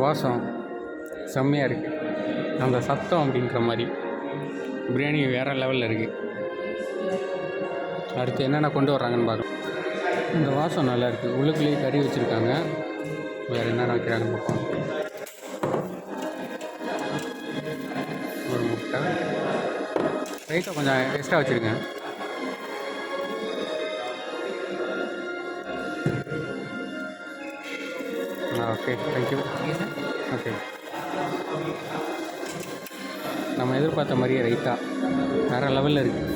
வாசம் செம்மையாக இருக்குது. அந்த சத்தம் அப்படின்ற மாதிரி பிரியாணி வேறு லெவலில் இருக்குது. அடுத்து என்னென்ன கொண்டு வர்றாங்கன்னு பார்க்கலாம். இந்த வாசம் நல்லா இருக்குது. உள்ளுக்குள்ளேயே கறி வச்சுருக்காங்க. வேறு என்னென்ன வைக்கிறாங்கன்னு பார்ப்போம். ஒரு முட்டை ரைட்டை கொஞ்சம் எக்ஸ்ட்ரா வச்சுருங்க. Okay, thank you. ஓகே, நம்ம எதிர்பார்த்த மாதிரியே ரைத்தா வேறு லெவலில் இருக்குது.